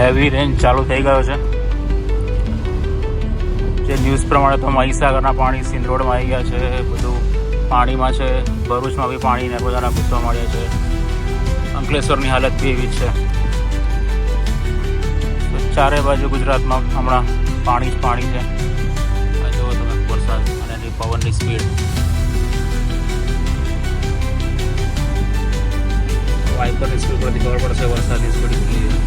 Heavy rain ચાલુ થઈ ગયો છે. જે ન્યૂઝ પ્રમાણે તો મહીસાગરના પાણી સિંદરોડમાં આવી ગયા છે, બધું પાણીમાં છે. ભરૂચમાં બી પાણી ને બધાના ઘૂસવા મળ્યા છે. અંકલેશ્વરની હાલત બી એવી છે. તો ચારે બાજુ ગુજરાતમાં હમણાં પાણી જ પાણી છે. જુઓ તમે વરસાદ અને એની પવનની સ્પીડ. વાઇપરની સ્પીડ પરથી ખબર પડશે વરસાદની સ્પીડ કેટલી છે.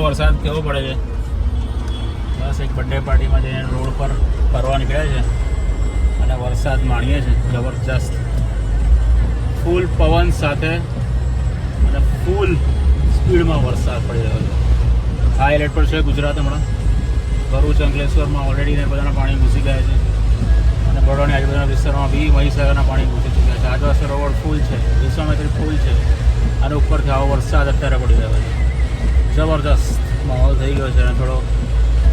વરસાદ કેવો પડે છે. બસ એક બર્થડે પાર્ટીમાં જઈને રોડ પર ફરવા નીકળ્યા છે અને વરસાદ માણીએ છે જબરજસ્ત. ફૂલ પવન સાથે અને ફૂલ સ્પીડમાં વરસાદ પડી રહ્યો છે. હાઈ એલર્ટ પર છે ગુજરાત હમણાં. ભરૂચ અંકલેશ્વરમાં ઓલરેડી ને બધાના પાણી ઘૂસી ગયા છે અને બરોડાની આજુબાજુના વિસ્તારમાં બી મહીસાગરના પાણી ઘૂસી ચૂક્યા છે. આજવા સરોવર ફૂલ છે, વિશ્વામિત્રી ફૂલ છે અને ઉપરથી આવો વરસાદ અત્યારે પડી રહ્યો છે. જબરદસ્ત માહોલ થઈ ગયો છે અને થોડો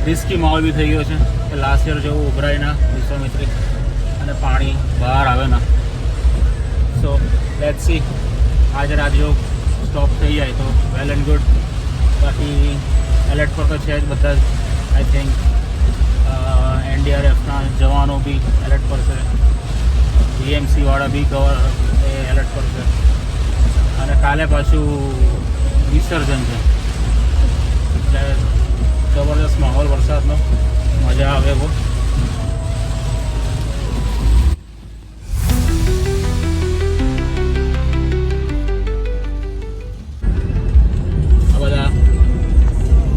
રિસ્કી માહોલ બી થઈ ગયો છે કે લાસ્ટ યર જેવું ઉભરાય ના વિશ્વામિત્રી અને પાણી બહાર આવે ના. સો લેટ્સ સી આજે રાત જો સ્ટોપ થઈ જાય તો વેલ એન્ડ ગુડ. બાકી એલર્ટ પર તો છે જ બધા જ. આઈ થિંક એનડીઆરએફના જવાનો બી એલર્ટ પર છે, બીએમસીવાળા બી એલર્ટ પર છે અને કાલે પાછું વિસર્જન છે. જબરદસ્ત માહોલ વરસાદનો, મજા આવે બહુ. આ બધા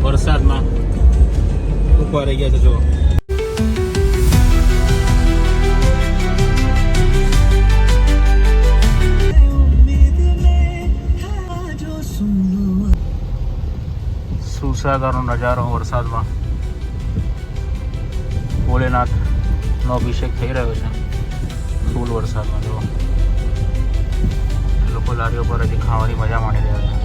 વરસાદમાં ઊભા રહી ગયા છે. જો સુસાગરનો નજારો વરસાદમાં. ભોલેનાથનો અભિષેક થઈ રહ્યો છે ફૂલ વરસાદમાં. જો લોકો લારીઓ પર હજી ખાવાની મજા માણી રહ્યા છે.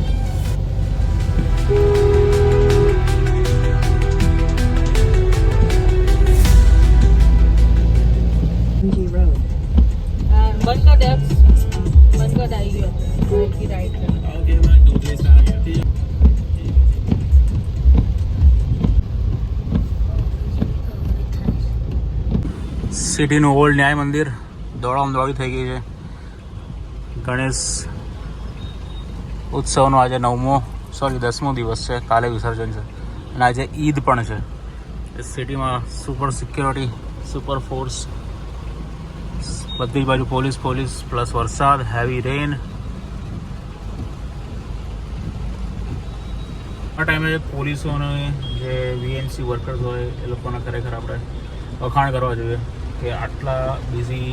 સિટીનું ઓલ્ડ ન્યાય મંદિર દોડામ-દોડી થઈ ગઈ છે. ગણેશ ઉત્સવનો આજે 10મો દિવસ છે. કાલે વિસર્જન છે અને આજે ઈદ પણ છે. સિટીમાં સુપર સિક્યોરિટી, સુપર ફોર્સ, બધી બાજુ પોલીસ પ્લસ વરસાદ, હેવી રેન. આ ટાઈમે પોલીસોને જે વીએનસી વર્કર્સ હોય એ લોકોના ખરેખર આપણે વખાણ કરવા જોઈએ કે આટલા બિઝી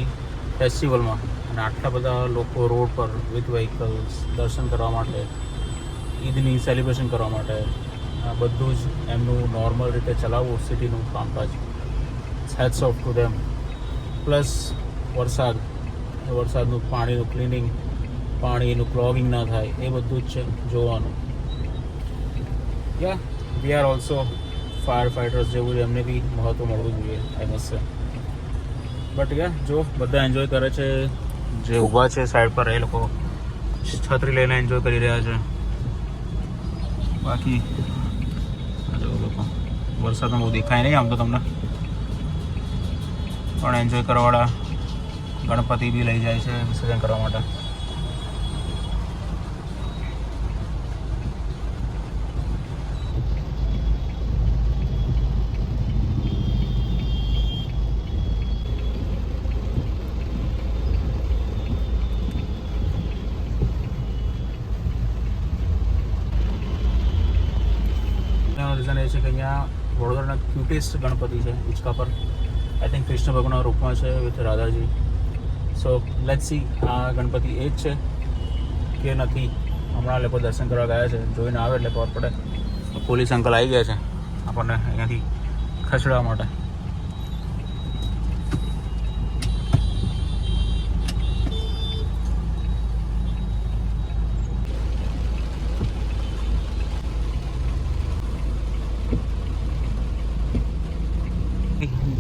ફેસ્ટિવલમાં અને આટલા બધા લોકો રોડ પર વિથ વ્હીકલ્સ દર્શન કરવા માટે, ઈદની સેલિબ્રેશન કરવા માટે બધું જ એમનું નોર્મલ રીતે ચલાવવું સિટીનું કામકાજ. Hats of to them. Plus વરસાદનું પાણીનું ક્લિનિંગ, પાણીનું ક્લોગિંગ ના થાય એ બધું જ છે જોવાનું. યા we are also fire fighters જેવું એમને બી મહત્ત્વ મળવું જોઈએ, આઈ મસ્ટ સે. બટ યા જો બધા એન્જોય કરે છે. જે ઊભા છે સાઈડ પર એ લોકો છત્રી લઈને એન્જોય કરી રહ્યા છે. બાકી જો લોકો વરસાદમાં બહુ દેખાય નહીં આમ તો તમને, પણ એન્જોય કરવાવાળા ગણપતિ બી લઈ જાય છે વિસર્જન કરવા માટે. રીઝન એ છે કે અહીંયા વડોદરાના ક્યુટેસ્ટ ગણપતિ છે હિંચકા પર. આઈ થિંક કૃષ્ણ ભગવાનના રૂપમાં છે with Radhaji. So let's see આ ગણપતિ એ જ છે કે નથી. હમણાં લોકો દર્શન કરવા ગયા છે, જોઈને આવે એટલે ખબર પડે. પોલીસ અંકલ આવી ગયા છે આપણને અહીંયાથી ખસેડવા માટે.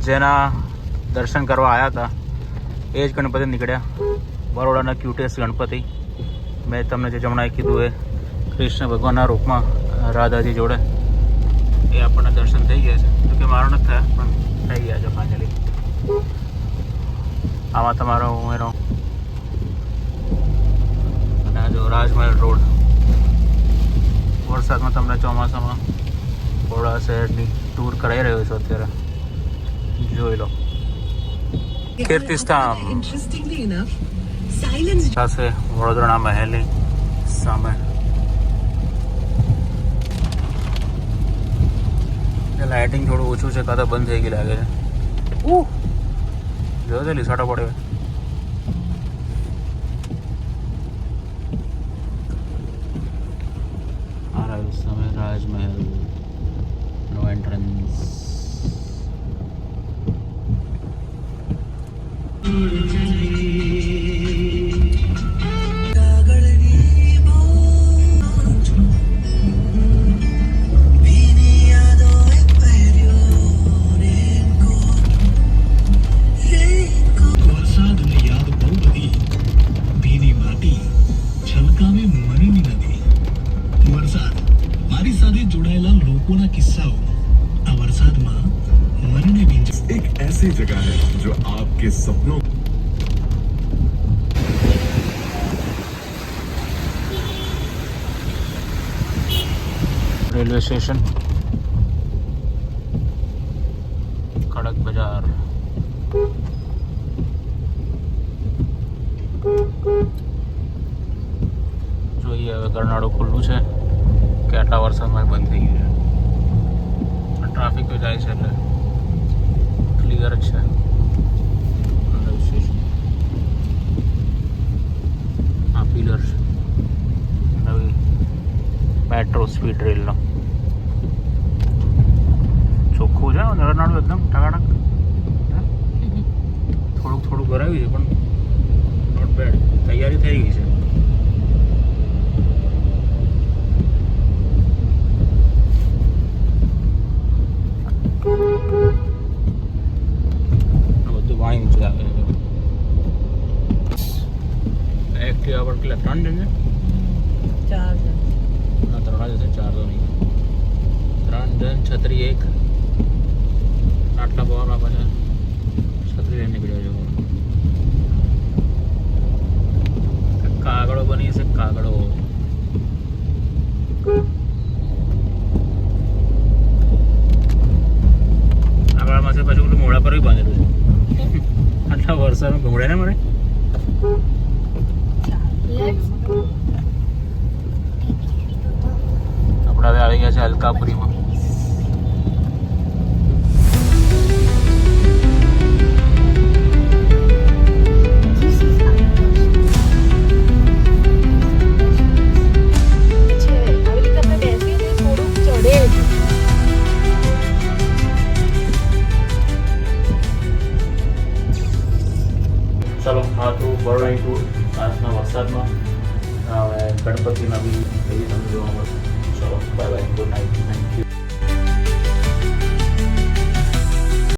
જેના દર્શન કરવા આવ્યા હતા એ જ ગણપતિ નીકળ્યા. બરોડાના ક્યુટેસ્ટ ગણપતિ. મેં તમને જે જમણાએ કીધું એ કૃષ્ણ ભગવાનના રૂપમાં રાધાજી જોડે. એ આપણને દર્શન થઈ ગયા છે. જો કે મારો નથી થયા પણ થઈ ગયા છે ફાઇનલી. આમાં તમારો ઉમેરો અને આ જો રાજમહેલ રોડ. વરસાદમાં તમને ચોમાસામાં બરોડા શહેરની ટૂર કરાવી રહ્યો છું અત્યારે. જોઈ લો કીર્તિસ્તંભ પાસે વડોદરાના મહેલની સામે. લાઇટિંગ થોડું ઓછું છે, કાં તો બંધ થઈ ગઈ લાગે છે. જોયો છે લીસાટો પડે. આ રહ્યું સામે રાજમહેલ નો એન્ટ્રન્સ. एक ऐसी जगह है जो आपके सपनों रेलवे स्टेशन खड़क बाजार. જોઈએ હવે કરનાળું ખુલ્લું છે કે આટલા વરસાદમાં બંધ થઈ ગયું છે. ટ્રાફિક તો જાય છે એટલે ક્લિયર જ છે. આ પિલર છે નવી મેટ્રો સ્પીડ રેલનો. ચોખ્ખું છે નરનાળું એકદમ ટકાટક. થોડુંક ભરાયું છે પણ નોટ બેડ. તૈયારી થઈ ગઈ છે. બધું પાણી ઊંચું આવે છે. એક્ટિવા પર કેટલા 3 જણ છે? 4 જણ. ના 3 જ છે, 4 તો નહીં. 3 જણ, છત્રી 1. આટલા પવનમાં પાછા છત્રી લઈને નીકળ્યો છે. કાગડો બની છે કાગડો. આગળમાં છે પાછું પેલું મોડા પર બી બાંધેલું છે. આટલા વરસાદમાં ગમડે ને મને. આપણે હવે આવી ગયા છે અલકાપુરીમાં. ચાલો હા તો બરોડાની ટૂર આજના વરસાદમાં. હવે ગણપતિના બી એવી તમને જોવા મળશે. ચલો bye bye, good night, thank you.